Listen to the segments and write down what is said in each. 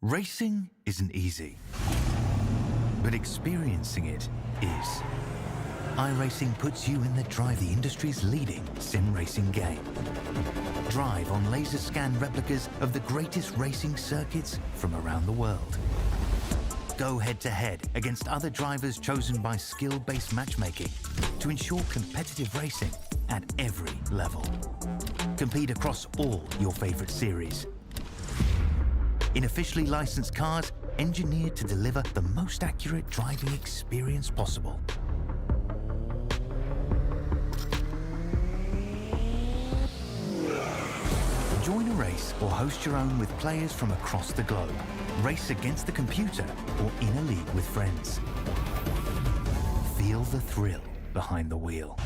Racing isn't easy, but experiencing it is. iRacing puts you in the drive, the industry's leading sim racing game. Drive on laser scan replicas of the greatest racing circuits from around the world. Go head-to-head against other drivers chosen by skill-based matchmaking to ensure competitive racing at every level. Compete across all your favorite series. In officially licensed cars, engineered to deliver the most accurate driving experience possible. Join a race or host your own with players from across the globe. Race against the computer or in a league with friends. Feel the thrill behind the wheel.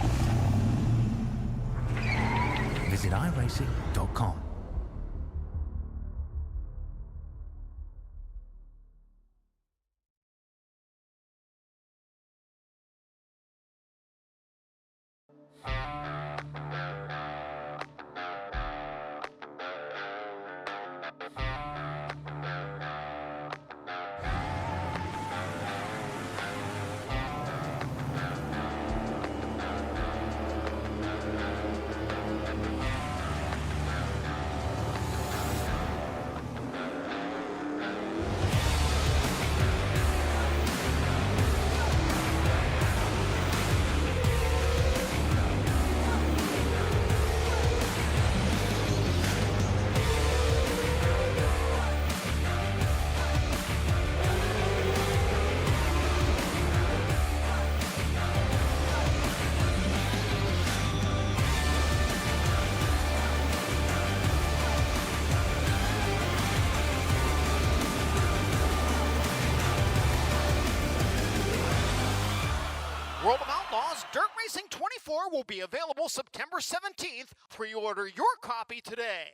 Visit iRacing.com. World of Outlaws Dirt Racing 24 will be available September 17th. Pre-order your copy today.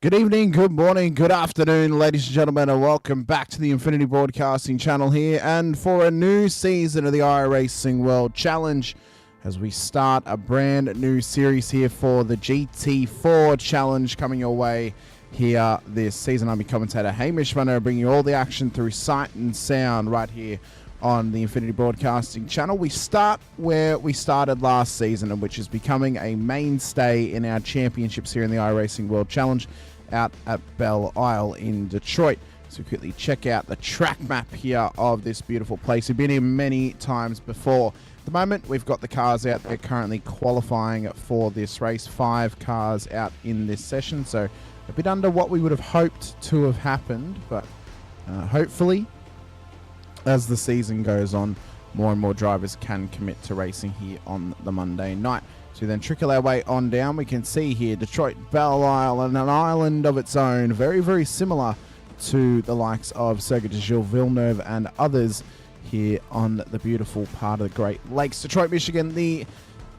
Good evening, good morning, good afternoon, ladies and gentlemen, and welcome back to the Infinity Broadcasting channel here, and for a new season of the iRacing World Challenge, as we start a brand new series here for the GT4 Challenge coming your way here this season. I'm your commentator, Hamish Munro, bringing you all the action through sight and sound right here on the Infinity Broadcasting channel. We start where we started last season, and which is becoming a mainstay in our championships here in the iRacing World Challenge out at Belle Isle in Detroit. So quickly check out the track map here of this beautiful place. We've been here many times before. At the moment, we've got the cars out there currently qualifying for this race. 5 cars out in this session, so a bit under what we would have hoped to have happened, but hopefully as the season goes on, more and more drivers can commit to racing here on the Monday night. So then trickle our way on down. We can see here Detroit, Belle Isle, and an island of its own. Very, very similar to the likes of Circuit de Gilles Villeneuve and others here on the beautiful part of the Great Lakes. Detroit, Michigan. The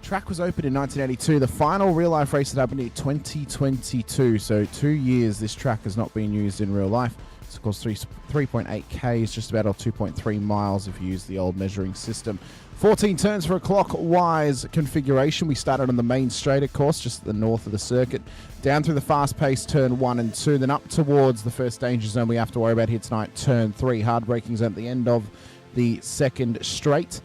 track was opened in 1982. The final real-life race that happened in 2022. So 2 years this track has not been used in real life. It's of course 3.8 Ks, just about 2.3 miles if you use the old measuring system. 14 turns for a clockwise configuration. We started on the main straight, of course, just at the north of the circuit. Down through the fast-paced turn 1 and 2, then up towards the first danger zone we have to worry about here tonight, turn 3. Hard braking zone at the end of the second straight.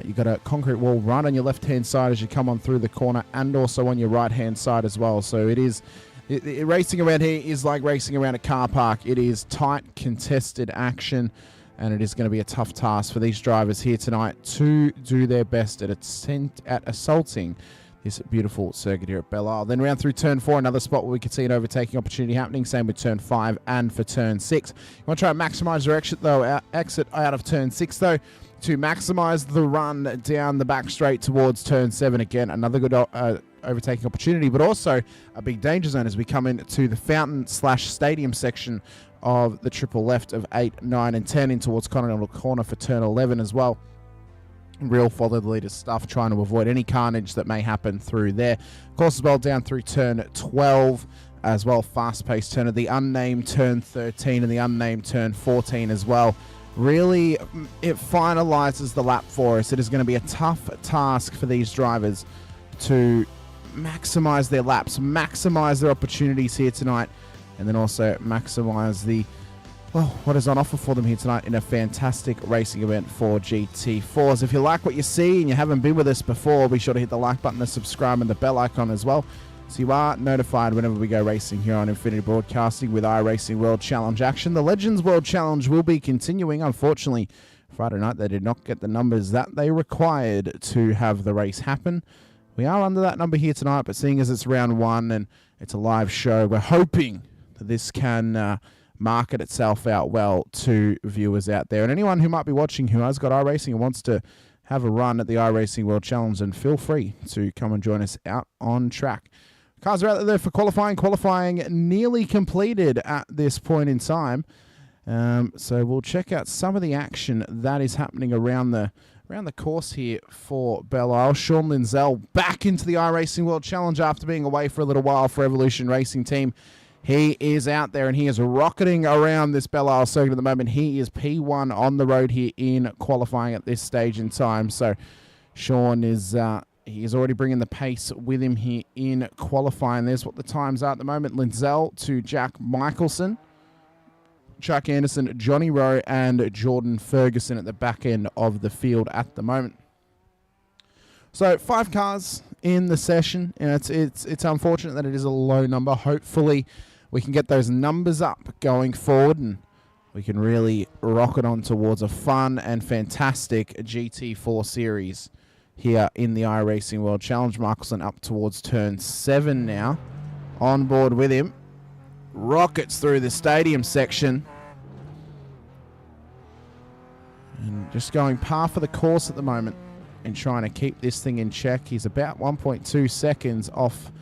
You've got a concrete wall right on your left-hand side as you come on through the corner, and also on your right-hand side as well. So it is... racing around here is like racing around a car park. It is tight, contested action, and it is going to be a tough task for these drivers here tonight to do their best at assaulting this beautiful circuit here at Belle Isle. Then round through turn 4, another spot where we can see an overtaking opportunity happening. Same with turn 5 and for turn 6. You want to try and maximize your exit out of turn 6 though, to maximize the run down the back straight towards turn 7. Again, another good overtaking opportunity, but also a big danger zone as we come into the fountain/stadium section of the triple left of 8, 9, and 10 in towards Continental Corner for turn 11 as well. Real follow the leader stuff, trying to avoid any carnage that may happen through there. Of course, as well, down through turn 12 as well, fast-paced turn of the unnamed turn 13 and the unnamed turn 14 as well. Really, it finalizes the lap for us. It is going to be a tough task for these drivers to maximize their laps, maximize their opportunities here tonight, and then also maximize what is on offer for them here tonight in a fantastic racing event for GT4s. If you like what you see and you haven't been with us before, be sure to hit the like button, the subscribe, and the bell icon as well, so you are notified whenever we go racing here on Infinity Broadcasting with iRacing World Challenge action. The Legends World Challenge will be continuing. Unfortunately, Friday night they did not get the numbers that they required to have the race happen. We are under that number here tonight, but seeing as it's round 1 and it's a live show, we're hoping that this can market itself out well to viewers out there. And anyone who might be watching who has got iRacing and wants to have a run at the iRacing World Challenge, then feel free to come and join us out on track. Cars are out there for qualifying. Qualifying nearly completed at this point in time. So we'll check out some of the action that is happening around the course here for Belle Isle. Sean Lindsell back into the iRacing World Challenge after being away for a little while for Evolution Racing Team. He is out there and he is rocketing around this Belle Isle circuit at the moment. He is P1 on the road here in qualifying at this stage in time. So Sean is he is already bringing the pace with him here in qualifying. There's what the times are at the moment. Lindsell to Jack Michelson, Chuck Anderson, Johnny Rowe, and Jordan Ferguson at the back end of the field at the moment. So 5 cars in the session, and it's unfortunate that it is a low number. Hopefully we can get those numbers up going forward and we can really rocket on towards a fun and fantastic GT4 series here in the iRacing World Challenge. Michelson up towards turn 7 now. On board with him. Rockets through the stadium section. And just going par for the course at the moment and trying to keep this thing in check. He's about 1.2 seconds off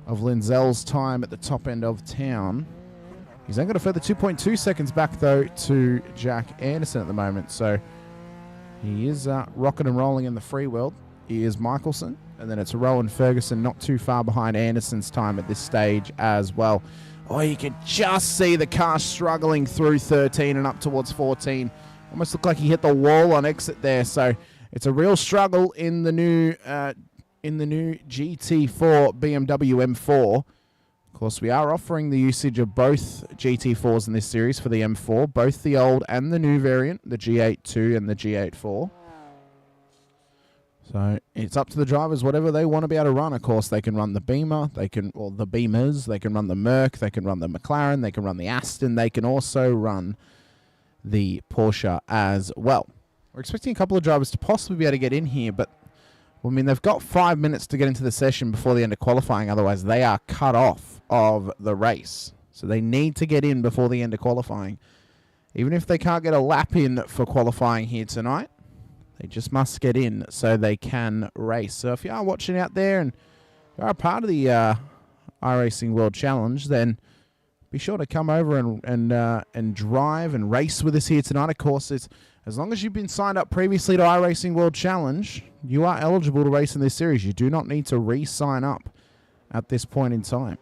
of Lindsell's time at the top end of town. He's then got a further 2.2 seconds back, though, to Jack Anderson at the moment. So he is rocking and rolling in the free world. He is Michelson. And then it's Rowan Ferguson not too far behind Anderson's time at this stage as well. Oh, you can just see the car struggling through 13 and up towards 14. Almost looked like he hit the wall on exit there. So it's a real struggle in the new GT4 BMW M4. Of course, we are offering the usage of both GT4s in this series for the M4, both the old and the new variant, the G82 and the G84. So it's up to the drivers, whatever they want to be able to run. Of course, they can run the Beamer, the Beamers, they can run the Merc, they can run the McLaren, they can run the Aston, they can also run the Porsche as well. We're expecting a couple of drivers to possibly be able to get in here, but I mean, they've got 5 minutes to get into the session before the end of qualifying. Otherwise, they are cut off of the race. So they need to get in before the end of qualifying. Even if they can't get a lap in for qualifying here tonight, they just must get in so they can race. So if you are watching out there and you are a part of the iRacing World Challenge, then be sure to come over and drive and race with us here tonight. Of course, it's as long as you've been signed up previously to iRacing World Challenge, you are eligible to race in this series. You do not need to re-sign up at this point in time.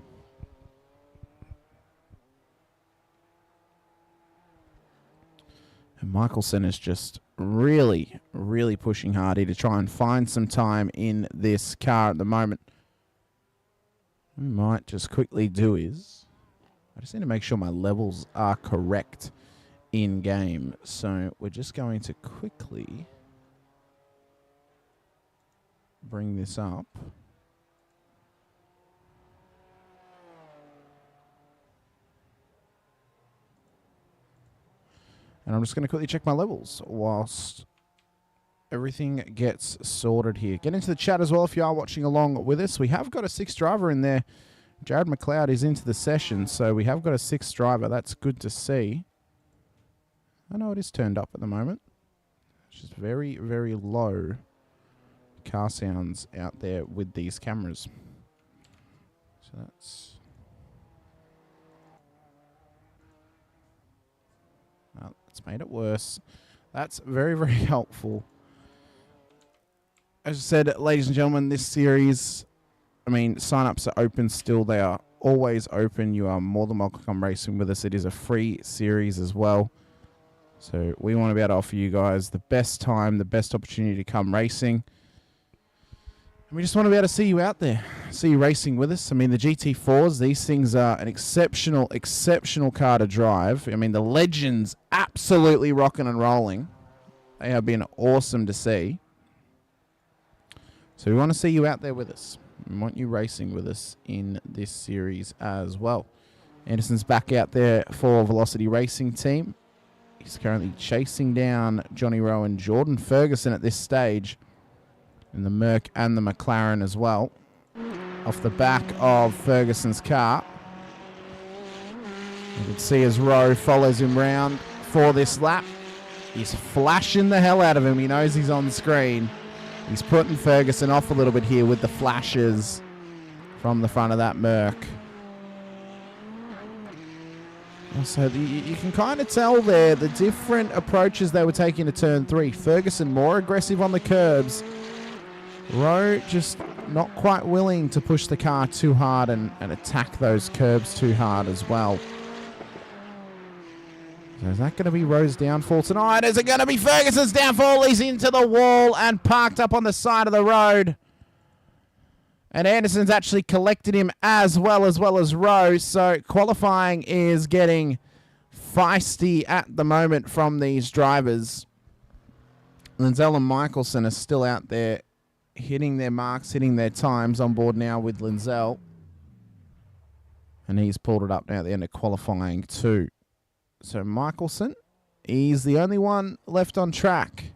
And Michelson is just really, really pushing hard here to try and find some time in this car at the moment. What we might just quickly do is, I just need to make sure my levels are correct in game. So we're just going to quickly bring this up. And I'm just going to quickly check my levels whilst everything gets sorted here. Get into the chat as well if you are watching along with us. We have got a 6th driver in there. Jared McLeod is into the session, so we have got a 6th driver. That's good to see. I know it is turned up at the moment. It's just very, very low car sounds out there with these cameras. So that's... It's made it worse. That's very, very helpful. As I said, ladies and gentlemen, this series, I mean, sign-ups are open still. They are always open. You are more than welcome to come racing with us. It is a free series as well. So we want to be able to offer you guys the best time, the best opportunity to come racing. And we just want to be able to see you out there, see you racing with us. I mean, the GT4s, these things are an exceptional, exceptional car to drive. I mean, the Legends absolutely rocking and rolling. They have been awesome to see. So we want to see you out there with us. We want you racing with us in this series as well. Anderson's back out there for Velocity Racing Team. He's currently chasing down Johnny Rowe and Jordan Ferguson at this stage. In the Merc and the McLaren as well. Off the back of Ferguson's car. You can see as Rowe follows him round for this lap. He's flashing the hell out of him. He knows he's on screen. He's putting Ferguson off a little bit here with the flashes from the front of that Merc. So you can kind of tell there the different approaches they were taking to turn 3. Ferguson more aggressive on the curbs. Rowe just not quite willing to push the car too hard and attack those curbs too hard as well. So is that going to be Rowe's downfall tonight? Is it going to be Ferguson's downfall? He's into the wall and parked up on the side of the road. And Anderson's actually collected him as well as Rowe. So qualifying is getting feisty at the moment from these drivers. Lindsell and Michelson are still out there hitting their marks, hitting their times on board now with Lindsell. And he's pulled it up now at the end of qualifying too. So Michelson, he's the only one left on track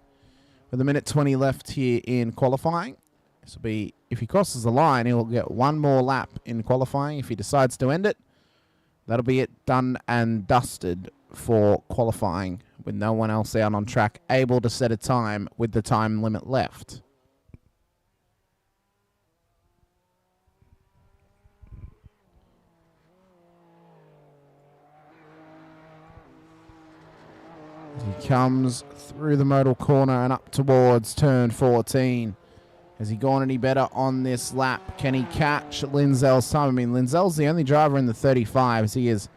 with 1:20 left here in qualifying. This will be, if he crosses the line, he'll get one more lap in qualifying. If he decides to end it, that'll be it, done and dusted for qualifying with no one else out on track able to set a time with the time limit left. He comes through the modal corner and up towards turn 14. Has he gone any better on this lap? Can he catch Lindsell's time? I mean, Lindsell's the only driver in the 35s. He is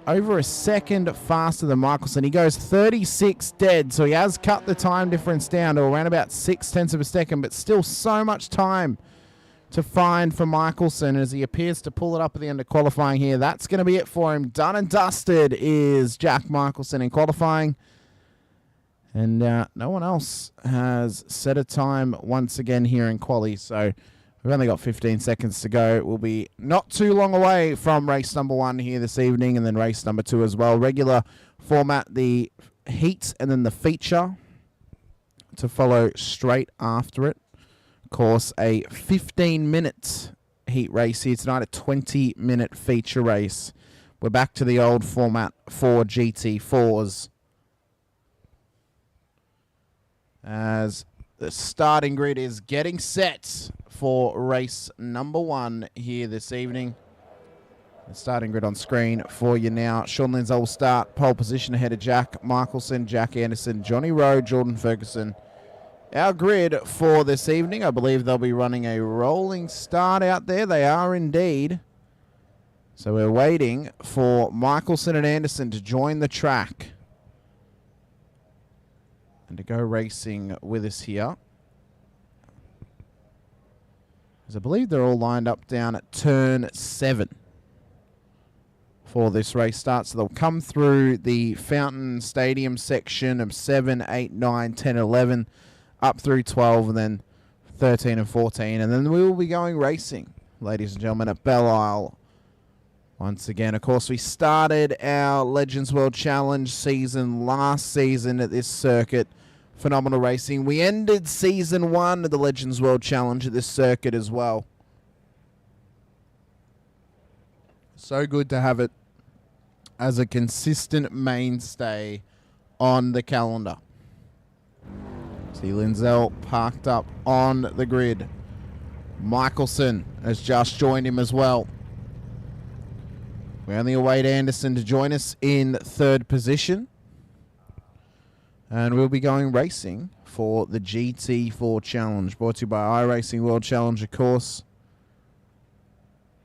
over a second faster than Michelson. He goes 36 dead, so he has cut the time difference down to around about 0.6 of a second, but still so much time to find for Michelson as he appears to pull it up at the end of qualifying here. That's going to be it for him. Done and dusted is Jack Michelson in qualifying. And no one else has set a time once again here in quali. So we've only got 15 seconds to go. We'll be not too long away from race number 1 here this evening, and then race number 2 as well. Regular format, the heat and then the feature to follow straight after it. Of course, a 15-minute heat race here tonight, a 20-minute feature race. We're back to the old format for GT4s. As the starting grid is getting set for race number 1 here this evening. The starting grid on screen for you now. Sean Lindsell will start pole position ahead of Jack Michelson, Jack Anderson, Johnny Rowe, Jordan Ferguson. Our grid for this evening, I believe they'll be running a rolling start out there. They are indeed. So we're waiting for Michelson and Anderson to join the track. And to go racing with us here, as I believe they're all lined up down at turn 7 for this race start. So they'll come through the Fountain Stadium section of 7, 8, 9, 10, 11, up through 12, and then 13 and 14. And then we will be going racing, ladies and gentlemen, at Belle Isle. Once again, of course, we started our Legends World Challenge season last season at this circuit. Phenomenal racing. We ended season 1 of the Legends World Challenge at this circuit as well. So good to have it as a consistent mainstay on the calendar. See Lindsell parked up on the grid. Michelson has just joined him as well. We only await Anderson to join us in 3rd position. And we'll be going racing for the GT4 Challenge, brought to you by iRacing World Challenge, of course.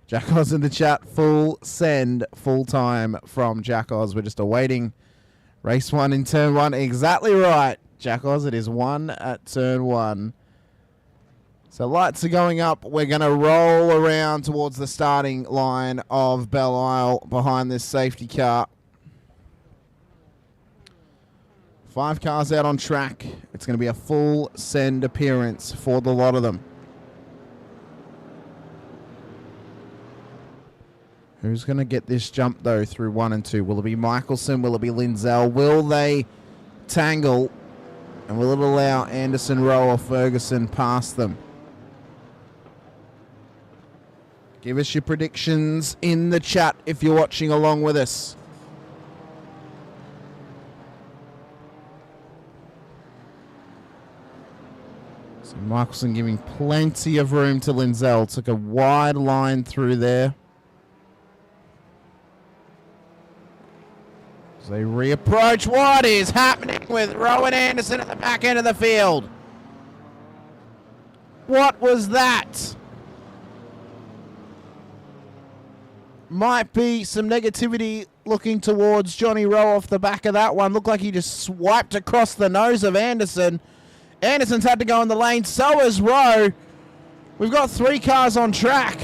Jack Oz in the chat, full send, full time from Jack Oz. We're just awaiting race 1 in turn 1. Exactly right, Jack Oz. It is 1 at turn 1. So lights are going up. We're going to roll around towards the starting line of Belle Isle behind this safety car. 5 cars out on track. It's going to be a full send appearance for the lot of them. Who's going to get this jump, though, through 1 and 2? Will it be Michelson? Will it be Lindsell? Will they tangle? And will it allow Anderson, Rowe, or Ferguson past them? Give us your predictions in the chat if you're watching along with us. So Michelson giving plenty of room to Lindsell. Took a wide line through there. As they reapproach, what is happening with Rowan Anderson at the back end of the field? What was that? Might be some negativity looking towards Johnny Rowe off the back of that one. Looked like he just swiped across the nose of Anderson. Anderson's had to go in the lane, so has Rowe. We've got 3 cars on track.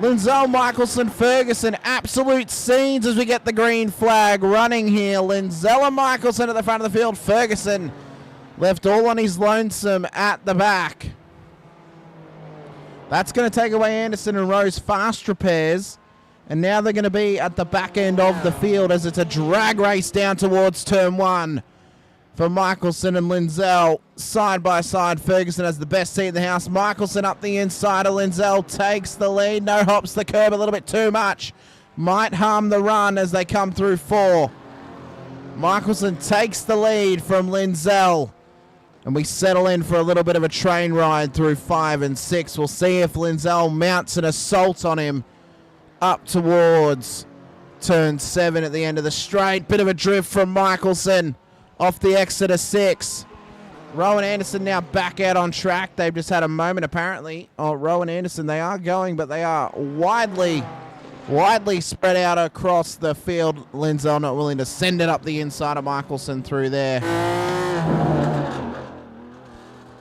Lindsell, Michelson, Ferguson, absolute scenes as we get the green flag running here. Lindsell and Michelson at the front of the field. Ferguson left all on his lonesome at the back. That's going to take away Anderson and Rowe's fast repairs. And now they're going to be at the back end of the field as it's a drag race down towards turn 1 for Michelson and Lindsell. Side by side, Ferguson has the best seat in the house. Michelson up the inside of Lindsell, takes the lead. No, hops the curb a little bit too much. Might harm the run as they come through 4. Michelson takes the lead from Lindsell. And we settle in for a little bit of a train ride through 5 and 6. We'll see if Lindsell mounts an assault on him up towards turn 7 at the end of the straight. Bit of a drift from Michelson off the exit of 6. Rowan Anderson now back out on track. They've just had a moment apparently. Oh, Rowan Anderson, they are going, but they are widely spread out across the field. Lindsell not willing to send it up the inside of Michelson through there.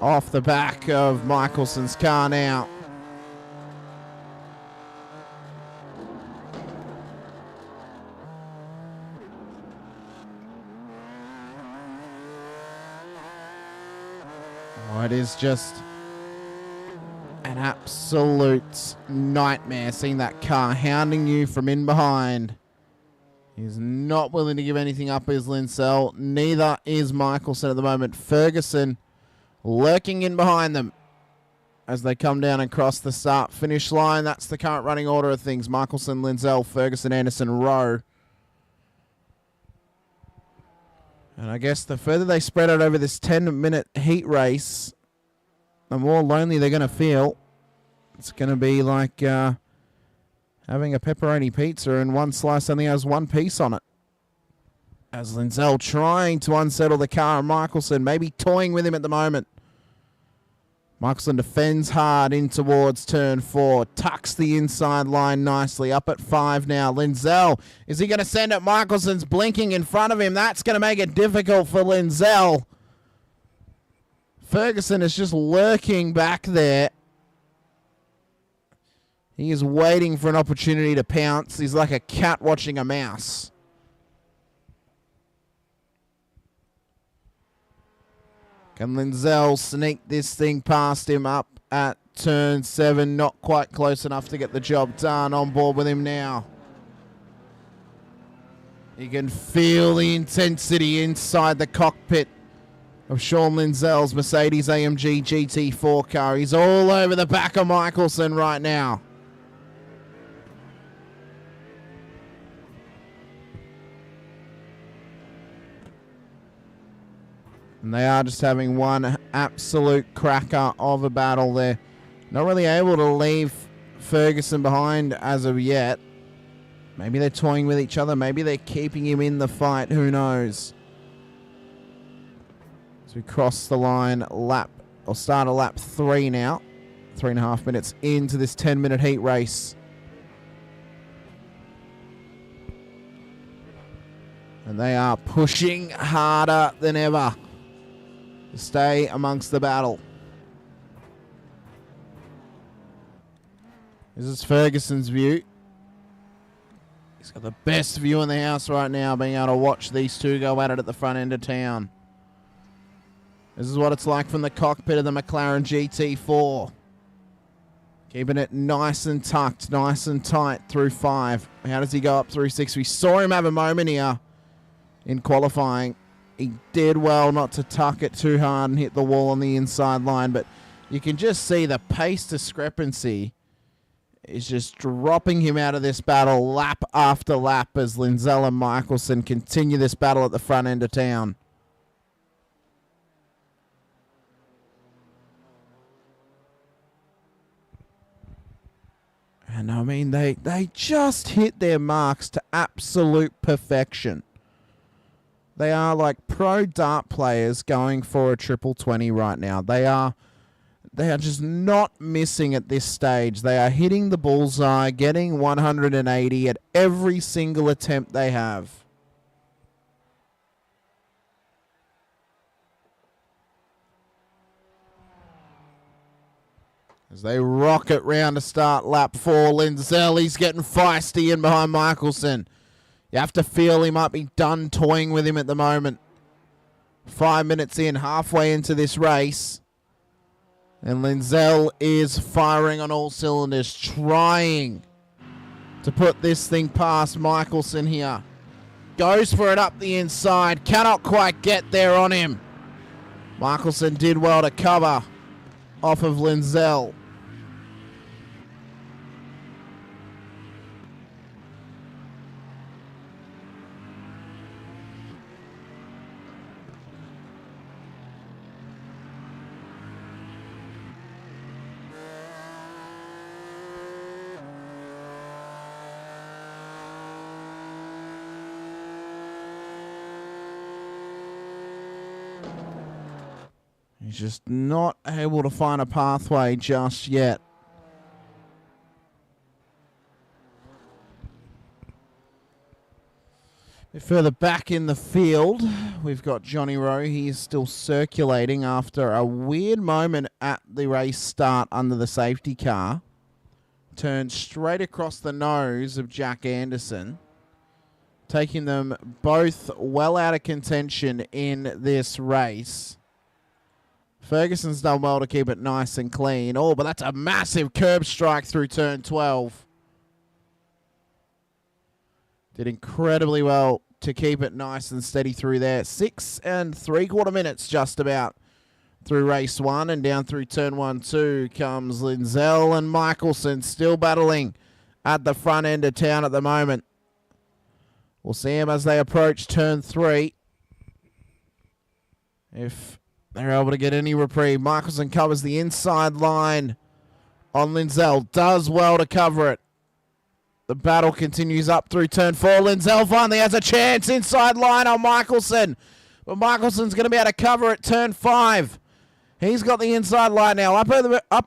Off the back of Michelson's car now. Oh, it is just an absolute nightmare seeing that car hounding you from in behind. He's not willing to give anything up, is Lindsell. Neither is Michelson at the moment. Ferguson lurking in behind them as they come down and cross the start-finish line. That's the current running order of things. Michelson, Lindsell, Ferguson, Anderson, Rowe. And I guess the further they spread out over this 10-minute heat race, the more lonely they're going to feel. It's going to be like having a pepperoni pizza and one slice only has 1 piece on it. As Lindsell trying to unsettle the car, and Michelson maybe toying with him at the moment. Michelson defends hard in towards turn 4. Tucks the inside line nicely. Up at 5 now. Lindsell, is he going to send it? Michelson's blinking in front of him. That's going to make it difficult for Lindsell. Ferguson is just lurking back there. He is waiting for an opportunity to pounce. He's like a cat watching a mouse. Can Lindsell sneak this thing past him up at turn 7? Not quite close enough to get the job done. On board with him now. You can feel the intensity inside the cockpit of Sean Lindsell's Mercedes AMG GT4 car. He's all over the back of Michelson right now. And they are just having one absolute cracker of a battle there. Not really able to leave Ferguson behind as of yet. Maybe they're toying with each other. Maybe they're keeping him in the fight. Who knows? As we cross the line, start a lap 3 now. 3.5 minutes into this 10-minute heat race. And they are pushing harder than ever to stay amongst the battle. This is Ferguson's view. He's got the best view in the house right now, being able to watch these two go at it at the front end of town. This is what it's like from the cockpit of the McLaren GT4. Keeping it nice and tucked, nice and tight through 5. How does he go up through 6? We saw him have a moment here in qualifying. He did well not to tuck it too hard and hit the wall on the inside line, but you can just see the pace discrepancy is just dropping him out of this battle lap after lap as Lindsell and Michelson continue this battle at the front end of town. And I mean, they just hit their marks to absolute perfection. They are like pro dart players going for a triple 20 right now. They are just not missing at this stage. They are hitting the bullseye, getting 180 at every single attempt they have. As they rocket round to start lap 4, Lindsell, he's getting feisty in behind Michelson. You have to feel he might be done toying with him at the moment. 5 minutes in, halfway into this race. And Lindsell is firing on all cylinders, trying to put this thing past Michelson here. Goes for it up the inside, cannot quite get there on him. Michelson did well to cover off of Lindsell. He's just not able to find a pathway just yet. A bit further back in the field, we've got Johnny Rowe. He is still circulating after a weird moment at the race start under the safety car. Turned straight across the nose of Jack Anderson, taking them both well out of contention in this race. Ferguson's done well to keep it nice and clean. Oh, but that's a massive curb strike through turn 12. Did incredibly well to keep it nice and steady through there. 6 3/4 minutes just about through race 1, and down through turn 1, 2 comes Lindsell and Michelson still battling at the front end of town at the moment. We'll see him as they approach turn 3. If they're able to get any reprieve. Michelson covers the inside line on Lindsell. Does well to cover it. The battle continues up through turn 4. Lindsell finally has a chance inside line on Michelson. But Michelson's going to be able to cover it turn 5. He's got the inside line now. Up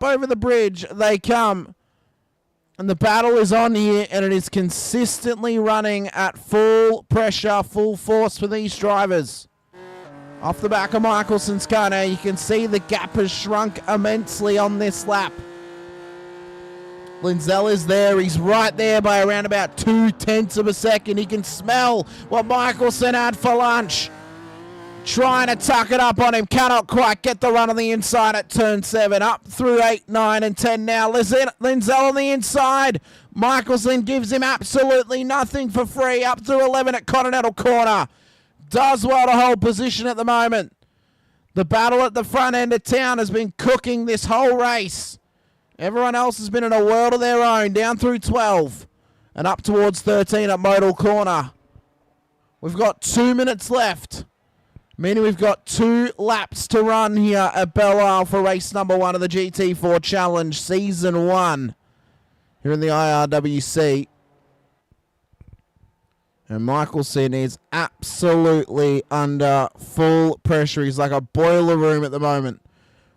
over the bridge they come. And the battle is on here, and it is consistently running at full pressure, full force for these drivers. Off the back of Michelson's car now, you can see the gap has shrunk immensely on this lap. Lindsell is there. He's right there by around about 0.2 of a second. He can smell what Michelson had for lunch. Trying to tuck it up on him. Cannot quite get the run on the inside at turn 7. Up through 8, 9 and 10 now. Lindsell on the inside. Michelson gives him absolutely nothing for free. Up through 11 at Continental Corner. Does well to hold position at the moment. The battle at the front end of town has been cooking this whole race. Everyone else has been in a world of their own. Down through 12 and up towards 13 at Modal Corner. We've got 2 minutes left. Meaning we've got 2 laps to run here at Belle Isle for race number 1 of the GT4 Challenge Season 1 here in the IRWC. And Michelson is absolutely under full pressure. He's like a boiler room at the moment.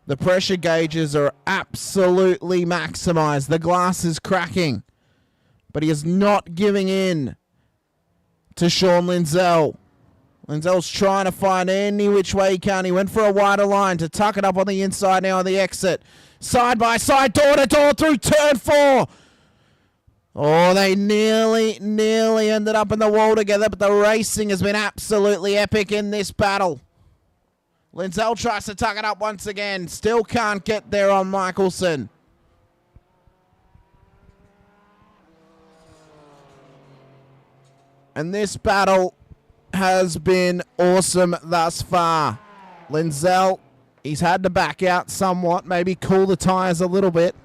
The pressure gauges are absolutely maximized. The glass is cracking. But he is not giving in to Sean Lindsell. Lindsell's trying to find any which way he can. He went for a wider line to tuck it up on the inside now on the exit. Side by side, door to door through turn 4. Oh, they nearly ended up in the wall together, but the racing has been absolutely epic in this battle. Lindsell tries to tuck it up once again. Still can't get there on Michelson. And this battle has been awesome thus far. Lindsell, he's had to back out somewhat, maybe cool the tyres a little bit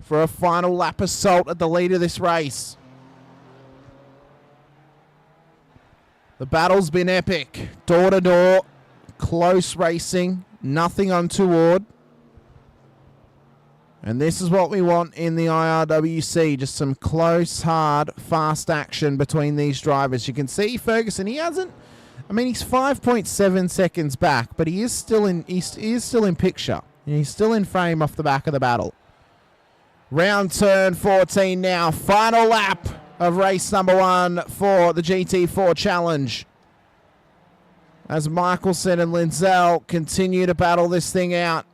for a final lap assault at the lead of this race. The battle's been epic. Door to door, close racing, nothing untoward. And this is what we want in the IRWC. Just some close, hard, fast action between these drivers. You can see Ferguson, he's 5.7 seconds back, but he is still in picture. He's still in frame off the back of the battle. Round turn 14 now. Final lap of race number 1 for the GT4 Challenge. As Michelson and Lindsell continue to battle this thing out.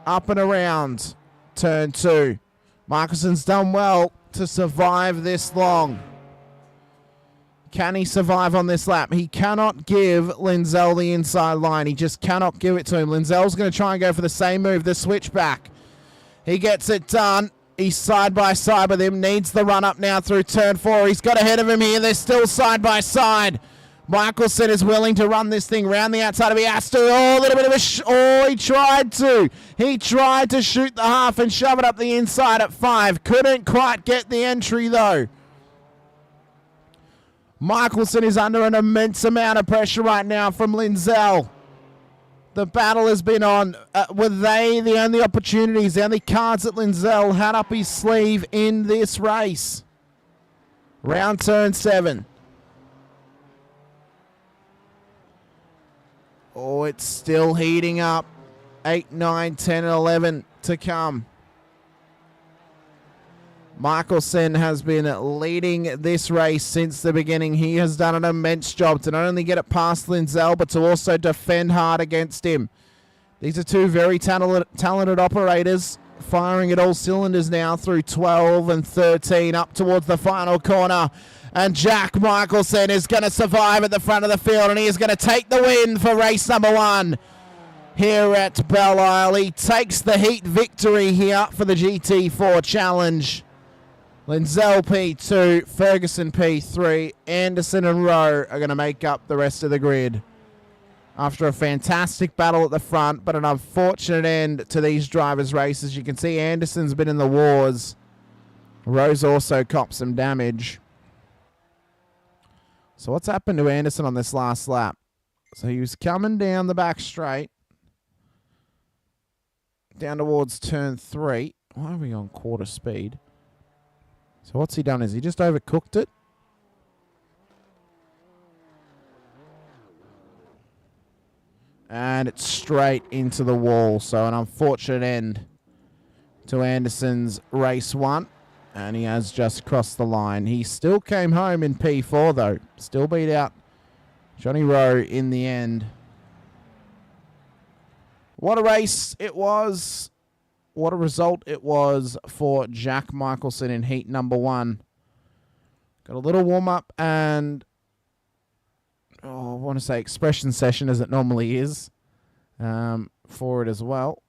Up and around turn 2. Michelson's done well to survive this long. Can he survive on this lap? He cannot give Lindsell the inside line. He just cannot give it to him. Lindsell's going to try and go for the same move, the switchback. He gets it done. He's side by side with him. Needs the run up now through turn 4. He's got ahead of him here. They're still side by side. Michelson is willing to run this thing round the outside of he has to. Oh, a little bit of he tried to. He tried to shoot the half and shove it up the inside at 5. Couldn't quite get the entry though. Michelson is under an immense amount of pressure right now from Lindsell. The battle has been on. Were they the only opportunities, the only cards that Lindsell had up his sleeve in this race? Round turn 7. Oh, it's still heating up. 8, 9, 10, and 11 to come. Michelson has been leading this race since the beginning. He has done an immense job to not only get it past Lindsell, but to also defend hard against him. These are 2 very talented operators, firing at all cylinders now through 12 and 13 up towards the final corner. And Jack Michelson is going to survive at the front of the field, and he is going to take the win for race number 1 here at Belle Isle. He takes the heat victory here for the GT4 Challenge. Lindsell P2, Ferguson P3, Anderson and Rowe are going to make up the rest of the grid. After a fantastic battle at the front, but an unfortunate end to these drivers' races. You can see Anderson's been in the wars. Rowe's also copped some damage. So what's happened to Anderson on this last lap? So he was coming down the back straight. Down towards turn 3. Why are we on quarter speed? So what's he done? Is he just overcooked it? And it's straight into the wall. So an unfortunate end to Anderson's race 1. And he has just crossed the line. He still came home in P4 though. Still beat out Johnny Rowe in the end. What a race it was. What a result it was for Jack Michelson in heat number 1. Got a little warm-up and, I want to say expression session as it normally is for it as well.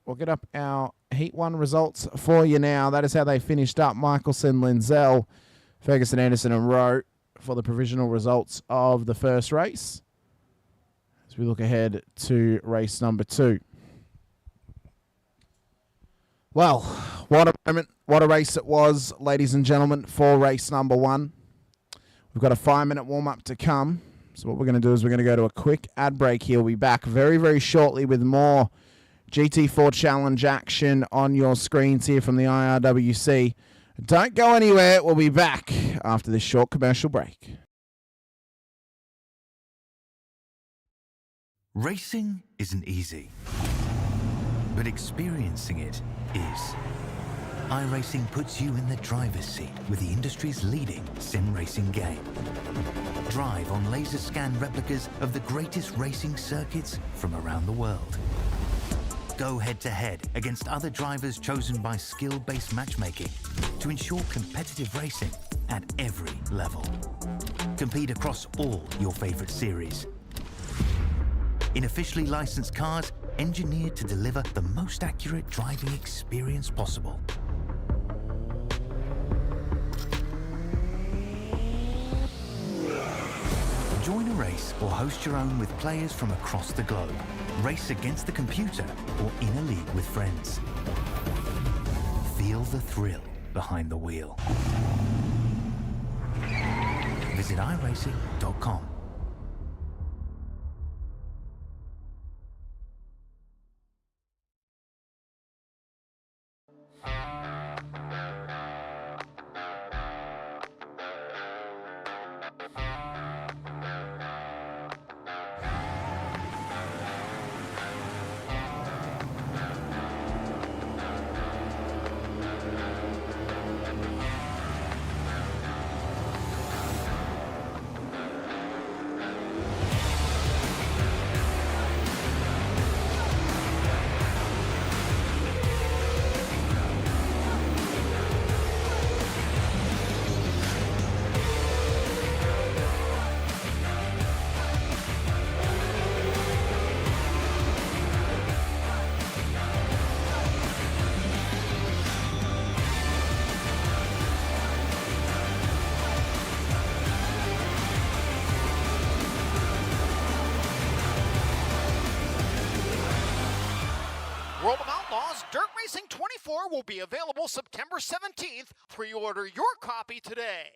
We'll get up our heat 1 results for you now. That is how they finished up. Michelson, Linzell, Ferguson, Anderson and Rowe for the provisional results of the first race. As we look ahead to race number 2. Well, what a moment, what a race it was, ladies and gentlemen, for race number 1. We've got a 5-minute warm-up to come. So what we're going to do is we're going to go to a quick ad break here. We'll be back very, very shortly with more GT4 Challenge action on your screens here from the IRWC. Don't go anywhere. We'll be back after this short commercial break. Racing isn't easy, but experiencing it is. iRacing puts you in the driver's seat with the industry's leading sim racing game. Drive on laser scan replicas of the greatest racing circuits from around the world. Go head-to-head against other drivers chosen by skill-based matchmaking to ensure competitive racing at every level. Compete across all your favorite series. In officially licensed cars, engineered to deliver the most accurate driving experience possible. Join a race or host your own with players from across the globe. Race against the computer or in a league with friends. Feel the thrill behind the wheel. Visit iRacing.com. World of Outlaws Dirt Racing 24 will be available September 17th. Pre-order your copy today.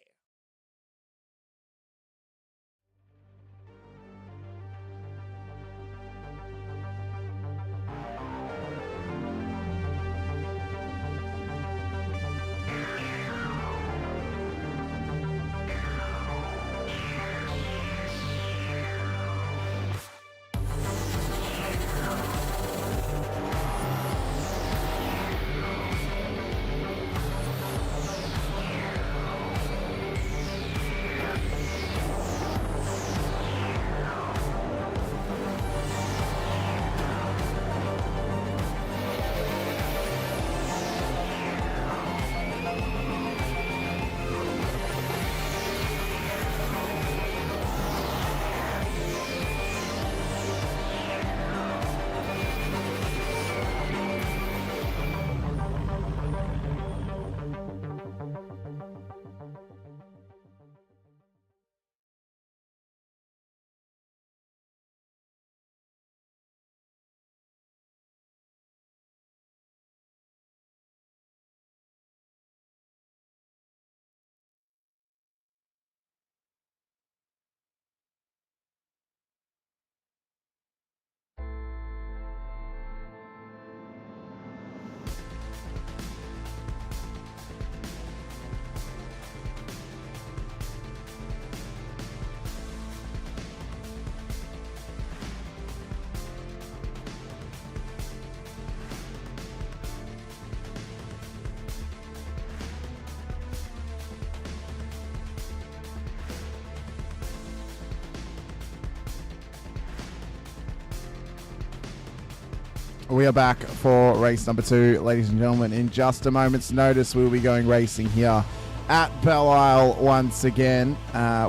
We are back for race number 2, ladies and gentlemen. In just a moment's notice, we'll be going racing here at Belle Isle once again.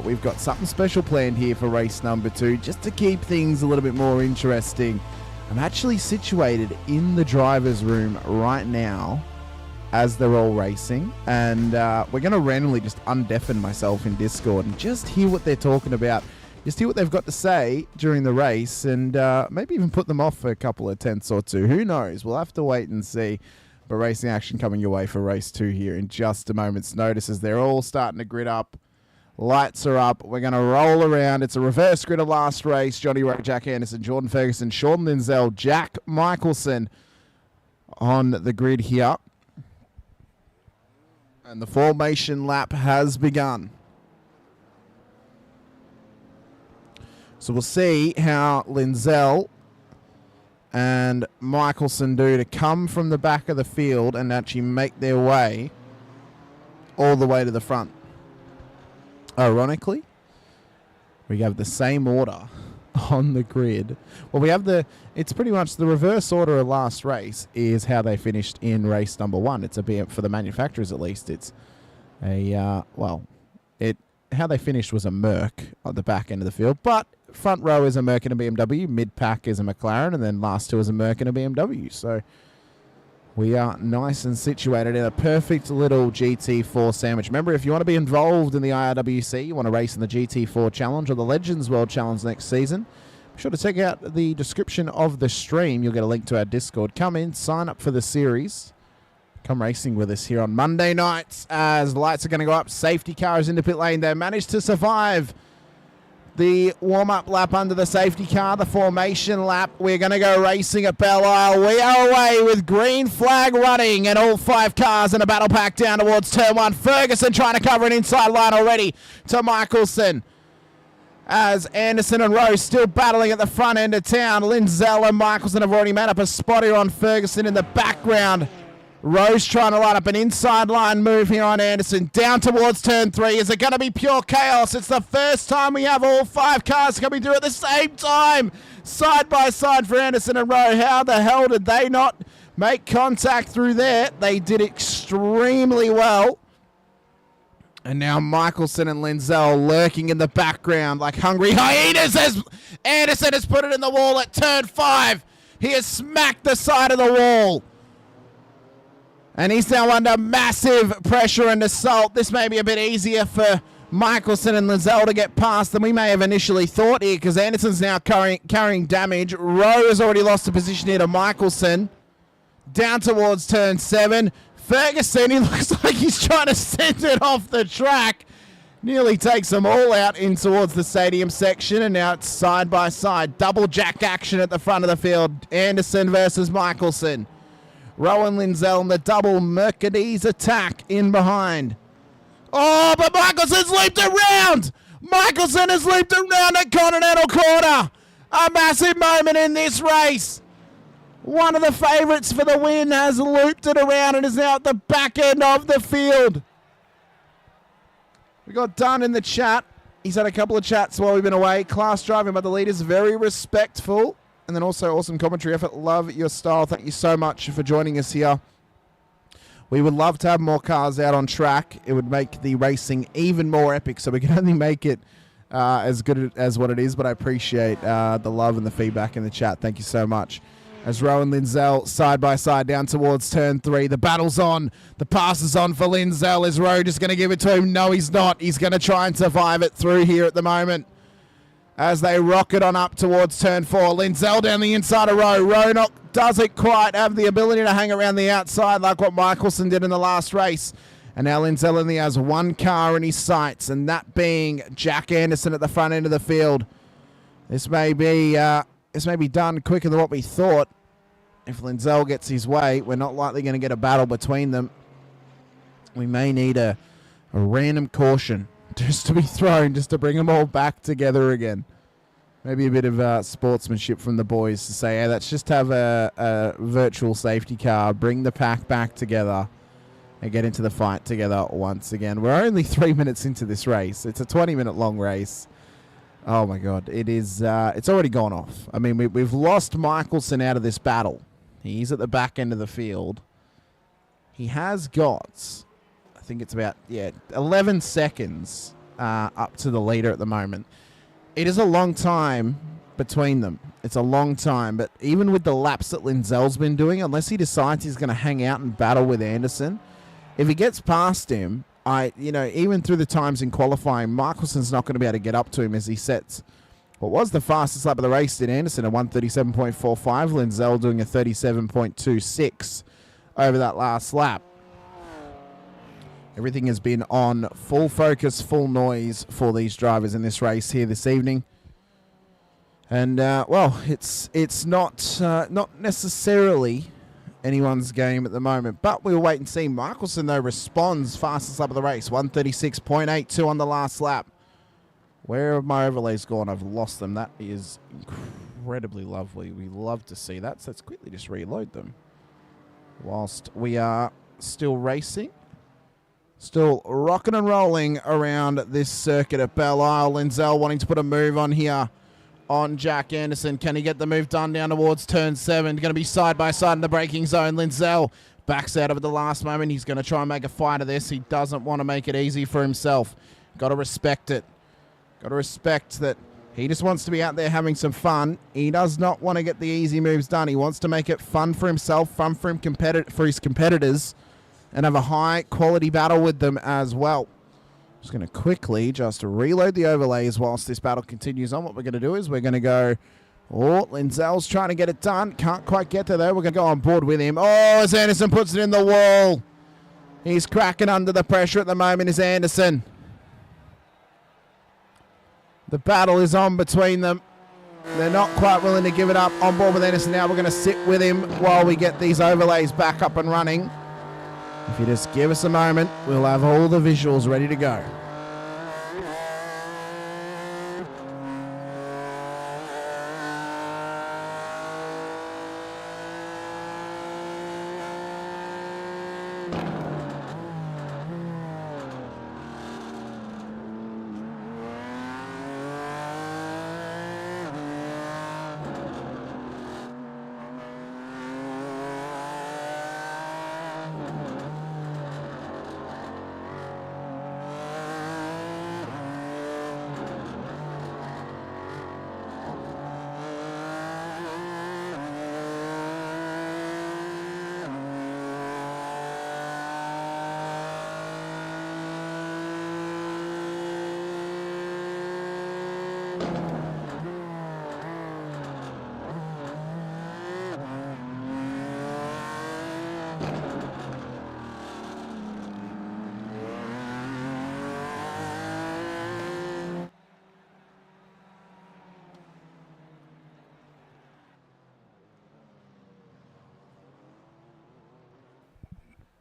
We've got something special planned here for race number 2, just to keep things a little bit more interesting. I'm actually situated in the driver's room right now as they're all racing, and we're going to randomly just undeafen myself in Discord and just hear what they're talking about. Just hear what they've got to say during the race, and maybe even put them off for a couple of tenths or two. Who knows? We'll have to wait and see. But racing action coming your way for race 2 here in just a moment's notice as they're all starting to grid up. Lights are up. We're going to roll around. It's a reverse grid of last race. Johnny Rowe, Jack Anderson, Jordan Ferguson, Sean Lindsell, Jack Michelson on the grid here. And the formation lap has begun. So we'll see how Lindsell and Michelson do to come from the back of the field and actually make their way all the way to the front. Ironically, we have the same order on the grid. Well, we have it's pretty much the reverse order of last race is how they finished in race number 1. It's a BM for the manufacturers, at least. It's a, how they finished was a Merc at the back end of the field, but front row is a Merc and a BMW, mid-pack is a McLaren, and then last 2 is a Merc and a BMW. So we are nice and situated in a perfect little GT4 sandwich. Remember, if you want to be involved in the IRWC, you want to race in the GT4 Challenge or the Legends World Challenge next season, be sure to check out the description of the stream. You'll get a link to our Discord. Come in, sign up for the series. Come racing with us here on Monday nights as the lights are going to go up. Safety car is into pit lane. They managed to survive the warm-up lap under the safety car, the formation lap. We're going to go racing at Belle Isle. We are away with green flag running and all 5 cars in a battle pack down towards turn 1. Ferguson trying to cover an inside line already to Michelson. As Anderson and Rose still battling at the front end of town. Lindsell and Michelson have already made up a spot here on Ferguson in the background. Rose trying to line up an inside line move here on Anderson. Down towards turn 3. Is it going to be pure chaos? It's the first time we have all 5 cars coming through at the same time. Side by side for Anderson and Rowe. How the hell did they not make contact through there? They did extremely well. And now Michelson and Lindsell lurking in the background like hungry hyenas as Anderson has put it in the wall at turn 5. He has smacked the side of the wall. And he's now under massive pressure and assault. This may be a bit easier for Michelson and Lindsell to get past than we may have initially thought here, because Anderson's now carrying damage. Rowe has already lost the position here to Michelson. Down towards turn 7. Ferguson, he looks like he's trying to send it off the track. Nearly takes them all out in towards the stadium section, and now it's side by side. Double jack action at the front of the field. Anderson versus Michelson. Rowan Lindsell and the double Mercedes attack in behind. Oh, but Michelson's leaped around! Michelson has leaped around at Continental Corner! A massive moment in this race! One of the favourites for the win has looped it around and is now at the back end of the field. We got Dunn in the chat. He's had a couple of chats while we've been away. Class driving by the leaders, very respectful. And then also awesome commentary effort. Love your style. Thank you so much for joining us here. We would love to have more cars out on track. It would make the racing even more epic. So we can only make it as good as what it is. But I appreciate the love and the feedback in the chat. Thank you so much. As Rowan Lindsell side by side down towards turn 3. The battle's on. The pass is on for Lindsell. Is Rowe just going to give it to him? No, he's not. He's going to try and survive it through here at the moment. As they rocket on up towards turn 4. Lindsell down the inside of Rowe. Rowe doesn't quite have the ability to hang around the outside like what Michelson did in the last race. And now Lindsell only has 1 car in his sights, and that being Jack Anderson at the front end of the field. This may be done quicker than what we thought. If Lindsell gets his way, we're not likely going to get a battle between them. We may need a random caution just to be thrown, just to bring them all back together again. Maybe a bit of sportsmanship from the boys to say, hey, let's just have a virtual safety car, bring the pack back together, and get into the fight together once again. We're only 3 minutes into this race. It's a 20-minute long race. Oh, my God. It is. It's already gone off. I mean, we've lost Michelson out of this battle. He's at the back end of the field. He has got, I think it's about, 11 seconds up to the leader at the moment. It is a long time between them. It's a long time, but even with the laps that Linzel's been doing, unless he decides he's going to hang out and battle with Anderson, if he gets past him, even through the times in qualifying, Michelson's not going to be able to get up to him as he sets what was the fastest lap of the race. Did Anderson a 1:37.45, Linzel doing a 37.26 over that last lap. Everything has been on full focus, full noise for these drivers in this race here this evening. And, it's not necessarily anyone's game at the moment, but we'll wait and see. Michelson, though, responds fastest lap of the race, 1:36.82 on the last lap. Where have my overlays gone? I've lost them. That is incredibly lovely. We love to see that, so let's quickly just reload them. Whilst we are still racing, still rocking and rolling around this circuit at Belle Isle. Linzel wanting to put a move on here on Jack Anderson. Can he get the move done down towards turn 7? Going to be side by side in the braking zone. Linzel backs out of it the last moment. He's going to try and make a fight of this. He doesn't want to make it easy for himself. Got to respect it. Got to respect that he just wants to be out there having some fun. He does not want to get the easy moves done. He wants to make it fun for himself, fun for his competitors, and have a high-quality battle with them as well. Just going to quickly just reload the overlays whilst this battle continues on. What we're going to do is we're going to go... Oh, Linzel's trying to get it done. Can't quite get to there. We're going to go on board with him. Oh, as Anderson puts it in the wall. He's cracking under the pressure at the moment, is Anderson. The battle is on between them. They're not quite willing to give it up. On board with Anderson now. We're going to sit with him while we get these overlays back up and running. If you just give us a moment, we'll have all the visuals ready to go.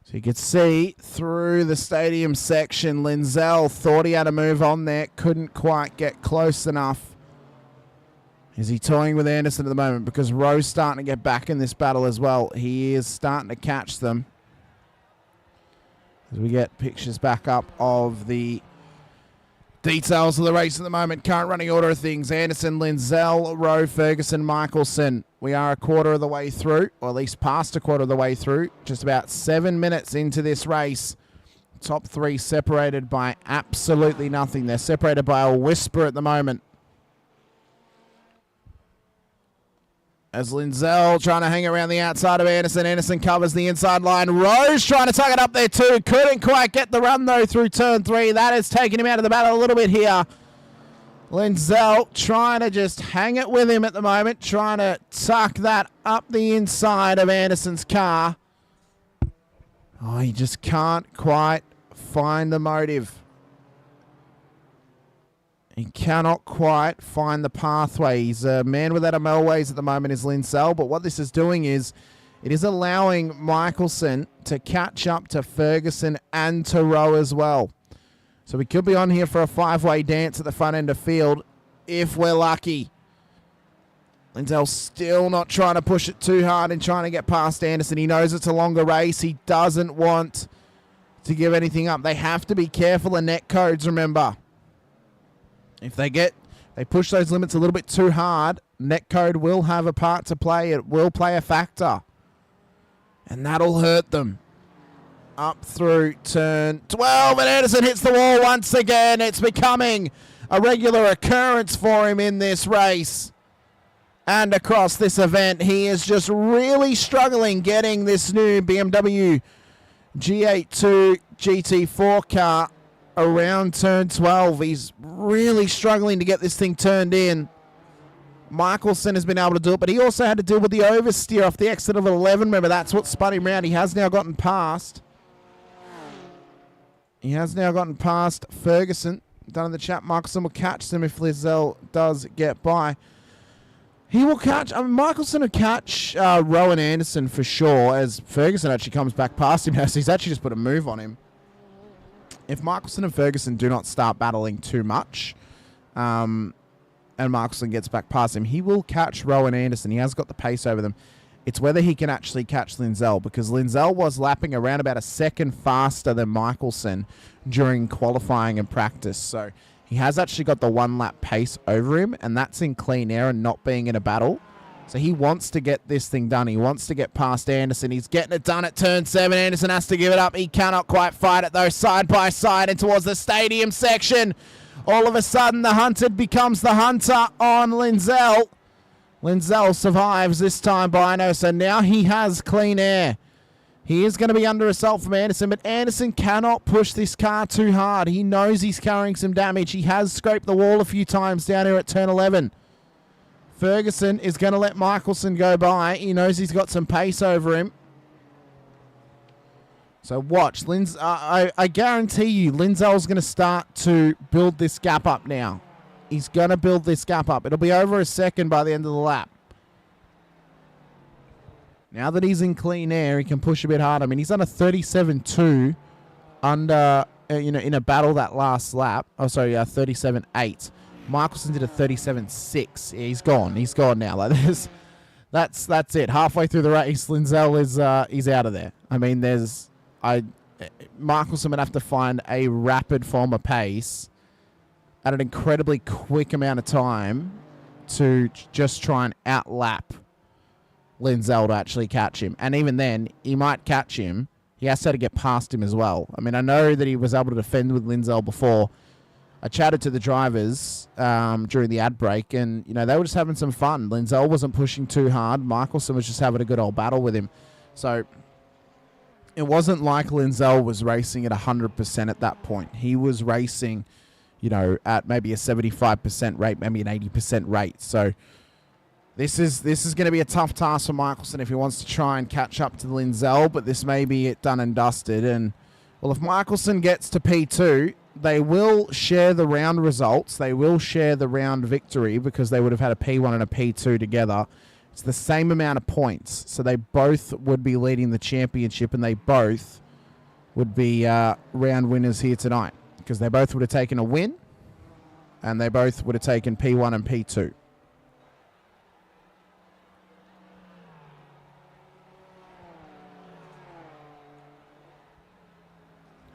So you could see through the stadium section, Linzel thought he had a move on there, couldn't quite get close enough. Is he toying with Anderson at the moment? Because Rowe's starting to get back in this battle as well. He is starting to catch them. As we get pictures back up of the details of the race at the moment. Current running order of things. Anderson, Linzel, Rowe, Ferguson, Michelson. We are a quarter of the way through, or at least past a quarter of the way through. Just about 7 minutes into this race. Top three separated by absolutely nothing. They're separated by a whisper at the moment. As Linzel trying to hang around the outside of Anderson. Anderson covers the inside line. Rowe's trying to tuck it up there too. Couldn't quite get the run though through turn 3. That has taken him out of the battle a little bit here. Linzel trying to just hang it with him at the moment. Trying to tuck that up the inside of Anderson's car. Oh, he just can't quite find the motive. He cannot quite find the pathway. He's a man without a Melways at the moment is Linzel, but what this is doing is it is allowing Michelson to catch up to Ferguson and to Rowe as well. So we could be on here for a 5-way dance at the front end of field if we're lucky. Linzel's still not trying to push it too hard and trying to get past Anderson. He knows it's a longer race. He doesn't want to give anything up. They have to be careful of net codes, remember. If they push those limits a little bit too hard, netcode will have a part to play. It will play a factor. And that'll hurt them. Up through turn 12, and Anderson hits the wall once again. It's becoming a regular occurrence for him in this race. And across this event, he is just really struggling getting this new BMW GT4 car around turn 12. He's really struggling to get this thing turned in. Michelson has been able to do it, but he also had to deal with the oversteer off the exit of 11. Remember, that's what spun him around. He has now gotten past. He has now gotten past Ferguson. Done in the chat, Michelson will catch them if Lizelle does get by. He will catch, Michelson will catch Rowan Anderson for sure, as Ferguson actually comes back past him now, so he's actually just put a move on him. If Michelson and Ferguson do not start battling too much, and Michelson gets back past him, he will catch Rowan Anderson. He has got the pace over them. It's whether he can actually catch Linzell, because Linzell was lapping around about a second faster than Michelson during qualifying and practice. So he has actually got the 1 lap pace over him, and that's in clean air and not being in a battle. So he wants to get this thing done. He wants to get past Anderson. He's getting it done at turn 7. Anderson has to give it up. He cannot quite fight it, though, side by side and towards the stadium section. All of a sudden, the hunted becomes the hunter on Linzell. Linzell survives this time, Bino, so now he has clean air. He is going to be under assault from Anderson, but Anderson cannot push this car too hard. He knows he's carrying some damage. He has scraped the wall a few times down here at turn 11. Ferguson is going to let Michelson go by. He knows he's got some pace over him. So watch. I guarantee you, Linzell's going to start to build this gap up now. He's going to build this gap up. It'll be over a second by the end of the lap. Now that he's in clean air, he can push a bit harder. I mean, he's done a 37.2 under, in a battle that last lap. Oh, sorry, 37.8. Michelson did a 37.6. Yeah, he's gone. He's gone now. Like this, that's it. Halfway through the race, Linzell is he's out of there. I mean, Michelson would have to find a rapid form of pace at an incredibly quick amount of time to just try and outlap Linzell to actually catch him. And even then, he might catch him. He has to get past him as well. I mean, I know that he was able to defend with Linzell before. I chatted to the drivers during the ad break, and they were just having some fun. Linzell wasn't pushing too hard. Michelson was just having a good old battle with him. So it wasn't like Linzell was racing at 100% at that point. He was racing, at maybe a 75% rate, maybe an 80% rate. So this is going to be a tough task for Michelson if he wants to try and catch up to Linzell, but this may be it done and dusted. And, well, if Michelson gets to P2, they will share the round results. They will share the round victory because they would have had a P1 and a P2 together. It's the same amount of points. So they both would be leading the championship, and they both would be round winners here tonight because they both would have taken a win, and they both would have taken P1 and P2.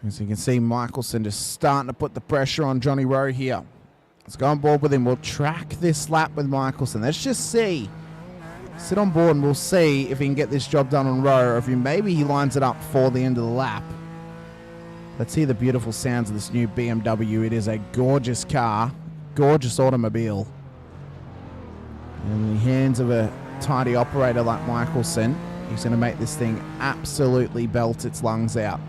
As you can see, Michelson just starting to put the pressure on Johnny Rowe here. Let's go on board with him. We'll track this lap with Michelson. Let's just see. Sit on board and we'll see if he can get this job done on Rowe, or if maybe he lines it up for the end of the lap. Let's hear the beautiful sounds of this new BMW. It is a gorgeous car, gorgeous automobile. In the hands of a tidy operator like Michelson, he's going to make this thing absolutely belt its lungs out.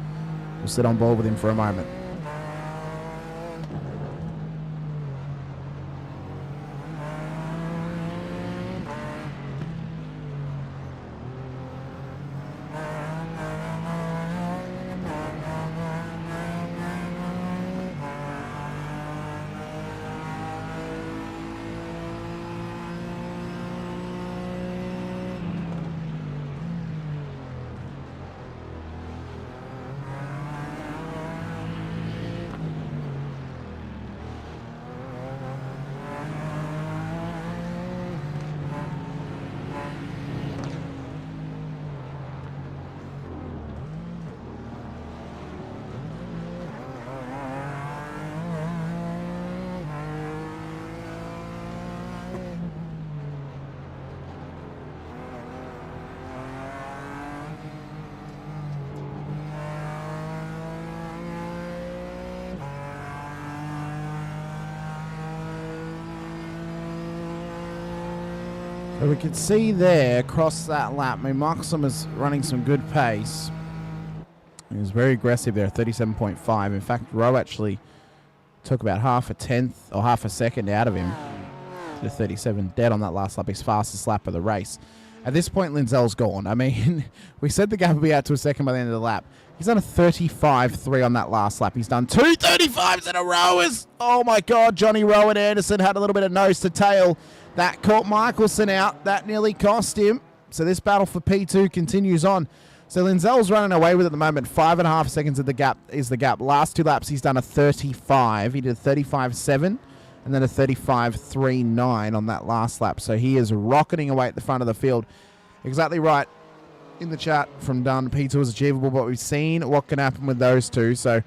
We'll sit on board with him for a moment. So we could see there across that lap, I mean, Michelson was running some good pace. He was very aggressive there, 37.5. In fact, Rowe actually took about half a tenth or half a second out of him to 37, dead on that last lap, his fastest lap of the race. At this point, Linzel's gone. I mean, we said the gap would be out to a second by the end of the lap. He's done a 35.3 on that last lap. He's done 2 35s in a row. Oh my God, Johnny Rowe and Anderson had a little bit of nose to tail. That caught Michelson out. That nearly cost him. So this battle for P2 continues on. So Linzel's running away with it at the moment. 5.5 seconds of the gap is the gap. Last 2 laps, he's done a 35. He did a 35.7 and then a 35.39 on that last lap. So he is rocketing away at the front of the field. Exactly right. In the chat from Dunn, P2 is achievable, but we've seen what can happen with those two. So,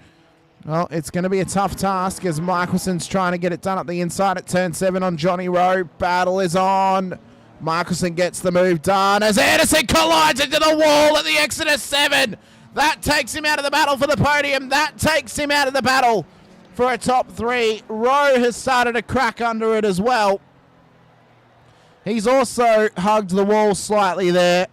well, it's going to be a tough task as Michelson's trying to get it done up the inside at turn 7 on Johnny Rowe. Battle is on. Michelson gets the move done as Anderson collides into the wall at the exit of 7. That takes him out of the battle for the podium. That takes him out of the battle for a top 3. Rowe has started to crack under it as well. He's also hugged the wall slightly there.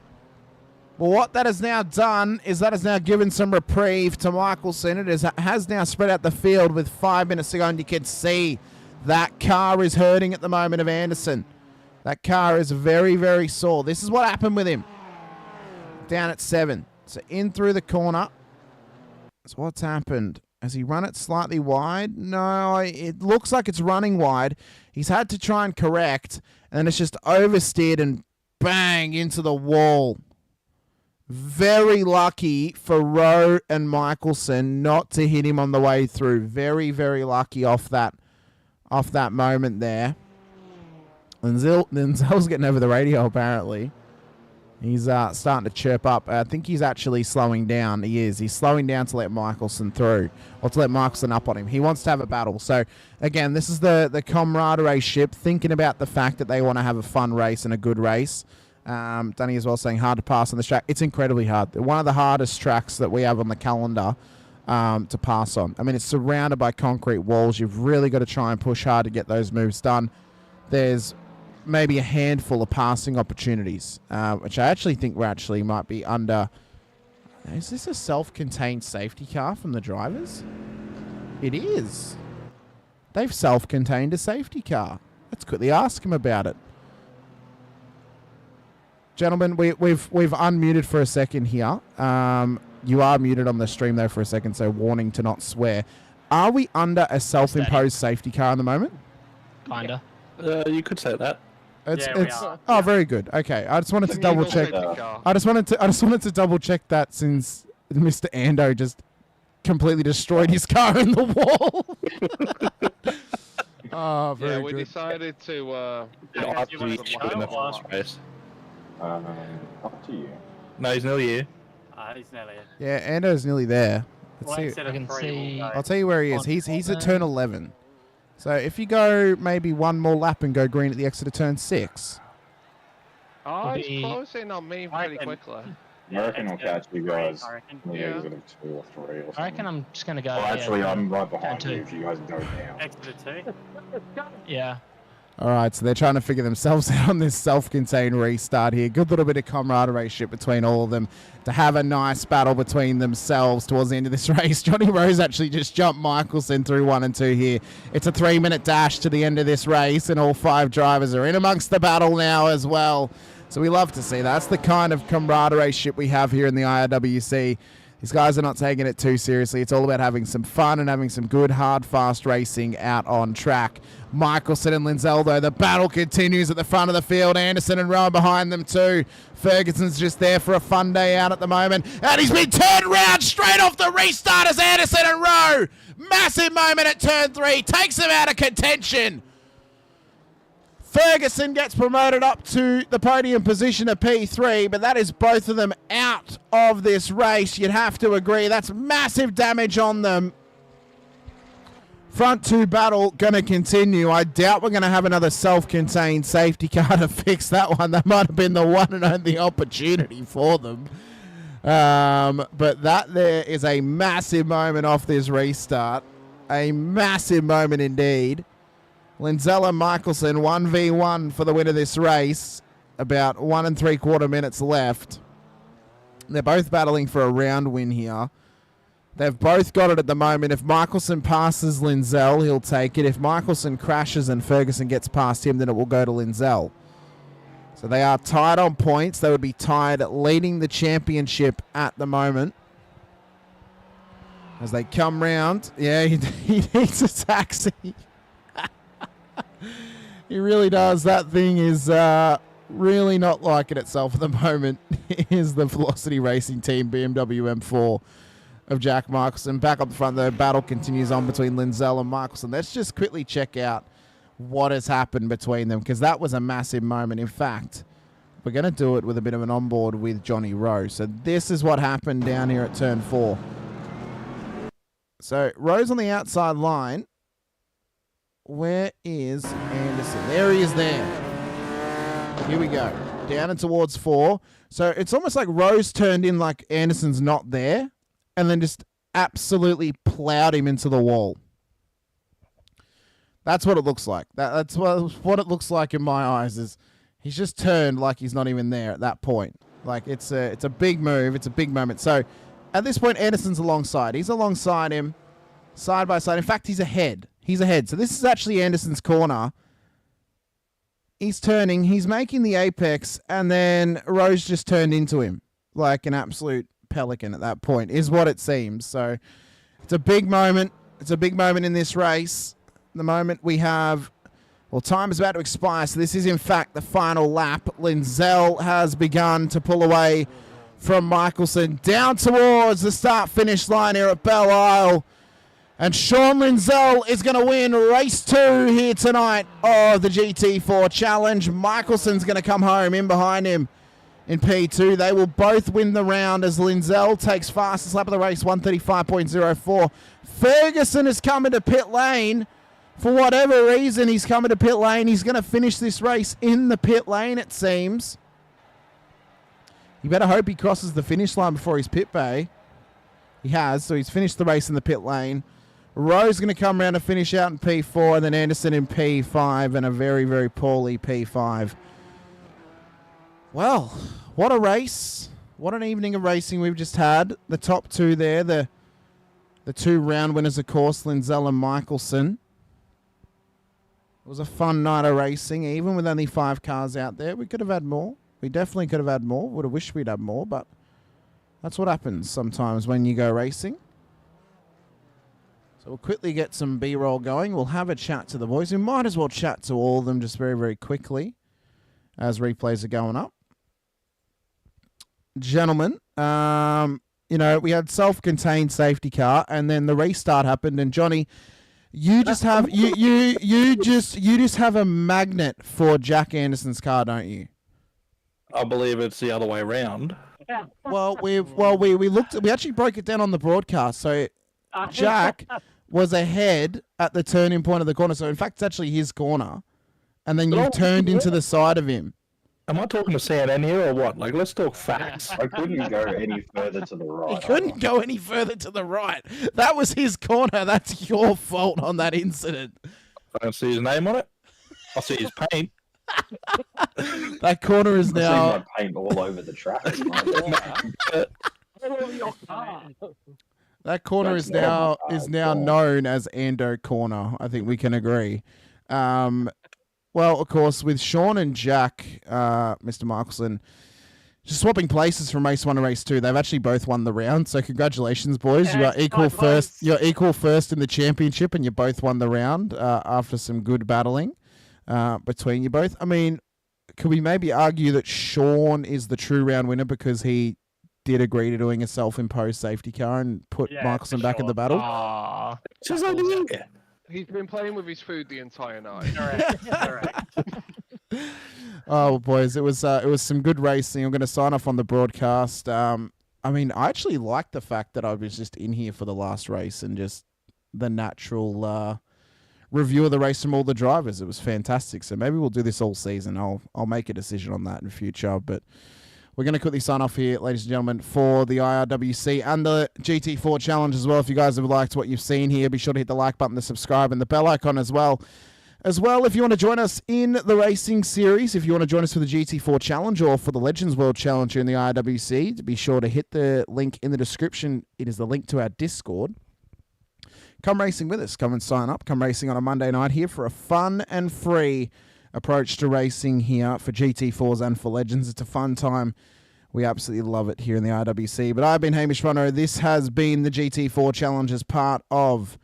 But what that has now done is that has now given some reprieve to Michelson. It has now spread out the field with 5 minutes to go, and you can see that car is hurting at the moment of Anderson. That car is very, very sore. This is what happened with him. Down at 7. So in through the corner. So what's happened? Has he run it slightly wide? No, it looks like it's running wide. He's had to try and correct, and then it's just oversteered and bang into the wall. Very lucky for Rowe and Michelson not to hit him on the way through. Very, very lucky off that moment there. Linzel's getting over the radio apparently. He's starting to chirp up. I think he's actually slowing down. He is. He's slowing down to let Michelson through, or to let Michelson up on him. He wants to have a battle. So, again, this is the camaraderie ship thinking about the fact that they want to have a fun race and a good race. Danny as well saying hard to pass on this track. It's incredibly hard. One of the hardest tracks that we have on the calendar to pass on. I mean, it's surrounded by concrete walls. You've really got to try and push hard to get those moves done. There's maybe a handful of passing opportunities, which I actually think might be under. Is this a self-contained safety car from the drivers? It is. They've self-contained a safety car. Let's quickly ask him about it. Gentlemen, we've unmuted for a second here. You are muted on the stream though for a second, so warning to not swear. Are we under a self-imposed safety car at the moment? Kinda. You could say that. Oh, very good. Okay, I just wanted to double check. I just wanted to double check that since Mr. Ando just completely destroyed his car in the wall. Oh, very we good. decided to. Up to you. No, he's nearly here. He's nearly here. Yeah, Ando's nearly there. Let's see. Instead of 3, we'll go I'll tell you where he is. He's at turn 11. So if you go maybe one more lap and go green at the exit of turn 6. Oh, he's closing on me pretty quickly. I reckon I'll catch you guys. I Yeah, exit of 2 or 3 or something. reckon I'm just going to go... Well, actually, I'm right behind turn you 2. if you guys go down. Exit of 2? Yeah. All right, so they're trying to figure themselves out on this self-contained restart here. Good little bit of camaraderie between all of them to have a nice battle between themselves towards the end of this race. Johnny Rose actually just jumped Michelson through 1 and 2 here. It's a 3-minute dash to the end of this race, and all 5 drivers are in amongst the battle now as well. So we love to see that. That's the kind of camaraderie we have here in the IRWC. These guys are not taking it too seriously. It's all about having some fun and having some good, hard, fast racing out on track. Michelson and Linzel, though, the battle continues at the front of the field. Anderson and Rowe behind them too. Ferguson's just there for a fun day out at the moment. And he's been turned around straight off the restart as Anderson and Rowe. Massive moment at turn 3. Takes him out of contention. Ferguson gets promoted up to the podium position of P3, but that is both of them out of this race. You'd have to agree. That's massive damage on them. Front 2 battle going to continue. I doubt we're going to have another self-contained safety car to fix that one. That might have been the one and only opportunity for them. But that there is a massive moment off this restart. A massive moment indeed. Linzel and Michelson 1v1 for the win of this race. about 1 3/4 minutes left. They're both battling for a round win here. They've both got it at the moment. If Michelson passes Linzell, he'll take it. If Michelson crashes and Ferguson gets past him, then it will go to Linzell. So they are tied on points. They would be tied leading the championship at the moment. As they come round, yeah, he needs a taxi. He really does. That thing is really not liking itself at the moment. Here's the Velocity Racing Team BMW M4 of Jack Michelson. Back up the front, the battle continues on between Linzell and Michelson. Let's just quickly check out what has happened between them, because that was a massive moment. In fact, we're going to do it with a bit of an onboard with Johnny Rowe. So this is what happened down here at turn 4. So Rowe's on the outside line. Where is Anderson? There he is there. Here we go. Down and towards 4. So it's almost like Rowe's turned in like Anderson's not there, and then just absolutely plowed him into the wall. That's what it looks like. That's what it looks like in my eyes, is he's just turned like he's not even there at that point. Like, it's a big move. It's a big moment. So at this point, Anderson's alongside. He's alongside him, side by side. In fact, he's ahead. He's ahead. So this is actually Anderson's corner. He's turning. He's making the apex, and then Rose just turned into him like an absolute pelican at that point, is what it seems. So it's a big moment. It's a big moment in this race. The moment we have, well, time is about to expire, so this is in fact the final lap. Linzell has begun to pull away from Michelson down towards the start-finish line here at Belle Isle. And Sean Linzell is going to win race 2 here tonight of the GT4 Challenge. Michelson's going to come home in behind him in P2. They will both win the round as Linzell takes fastest lap of the race, 1:35.04. Ferguson is coming to pit lane. For whatever reason, he's coming to pit lane. He's going to finish this race in the pit lane, it seems. You better hope he crosses the finish line before his pit bay. He has, so he's finished the race in the pit lane. Rowe's going to come around and finish out in P4, and then Anderson in P5, and a very, very poorly P5. Well, what a race. What an evening of racing we've just had. The top two there, the 2 round winners, of course, Linzell and Michelson. It was a fun night of racing, even with only 5 cars out there. We could have had more. We definitely could have had more. Would have wished we'd had more, but that's what happens sometimes when you go racing. So we'll quickly get some B-roll going. We'll have a chat to the boys. We might as well chat to all of them just very, very quickly as replays are going up. Gentlemen, you know, we had self-contained safety car, and then the restart happened, and Johnny, you just have you just have a magnet for Jack Anderson's car, don't you? I believe it's the other way around. Well, we actually broke it down on the broadcast. So Jack was ahead at the turning point of the corner. So in fact, it's actually his corner, and then you turned into the side of him. Am I talking to CNN here or what? Like, let's talk facts. I couldn't go any further to the right. He couldn't go any further to the right. That was his corner. That's your fault on that incident. I don't see his name on it. I see his paint. That corner is I've seen now. my paint all over the track. That corner That's is now normal. known as Ando Corner. I think we can agree. Well, of course, with Sean and Jack, Mr. Michelson, just swapping places from race 1 to race 2, they've actually both won the round. So congratulations, boys! You are equal first. You're equal first in the championship, and you both won the round after some good battling between you both. I mean, could we maybe argue that Sean is the true round winner because he did agree to doing a self-imposed safety car and put Michelson back in the battle? Aww. It's his idea. He's been playing with his food the entire night. Correct. Oh, boys, it was some good racing. I'm going to sign off on the broadcast. I mean, I actually liked the fact that I was just in here for the last race and just the natural review of the race from all the drivers. It was fantastic. So maybe we'll do this all season. I'll make a decision on that in future. But we're going to quickly sign off here, ladies and gentlemen, for the IRWC and the GT4 Challenge as well. If you guys have liked what you've seen here, be sure to hit the like button, the subscribe, and the bell icon as well. As well, if you want to join us in the racing series, if you want to join us for the GT4 Challenge or for the Legends World Challenge in the IRWC, be sure to hit the link in the description. It is the link to our Discord. Come racing with us. Come and sign up. Come racing on a Monday night here for a fun and free approach to racing here for GT4s and for Legends. It's a fun time. We absolutely love it here in the IRWC. But I've been Hamish Munro. This has been the GT4 Challenge as part of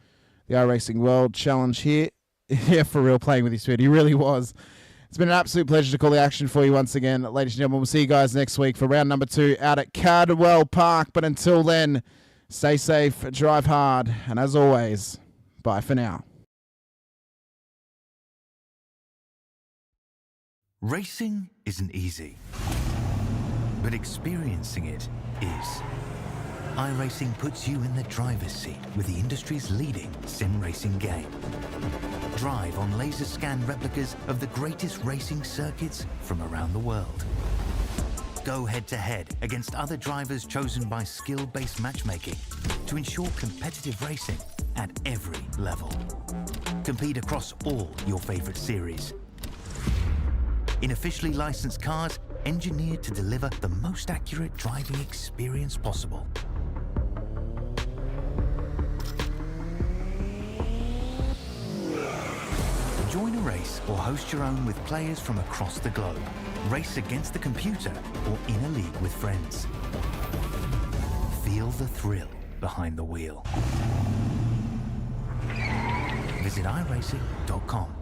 the iRacing World Challenge here. Yeah, for real, playing with you, sweet. He really was. It's been an absolute pleasure to call the action for you once again. Ladies and gentlemen, we'll see you guys next week for round number 2 out at Cadwell Park. But until then, stay safe, drive hard, and as always, bye for now. Racing isn't easy, but experiencing it is. iRacing puts you in the driver's seat with the industry's leading sim racing game. Drive on laser scan replicas of the greatest racing circuits from around the world. Go head-to-head against other drivers chosen by skill-based matchmaking to ensure competitive racing at every level. Compete across all your favorite series. In officially licensed cars, engineered to deliver the most accurate driving experience possible. Join a race or host your own with players from across the globe. Race against the computer or in a league with friends. Feel the thrill behind the wheel. Visit iRacing.com.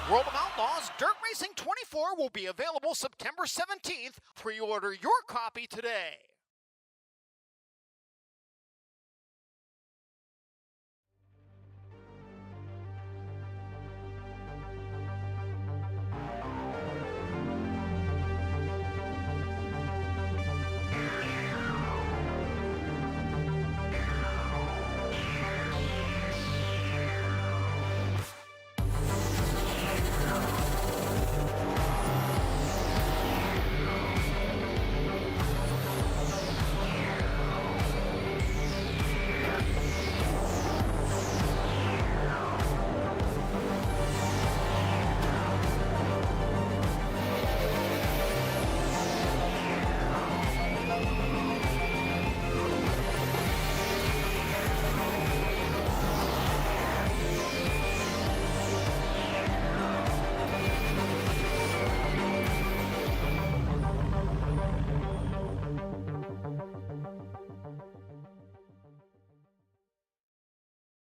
World of Outlaws Dirt Racing 24 will be available September 17th. Pre-order your copy today.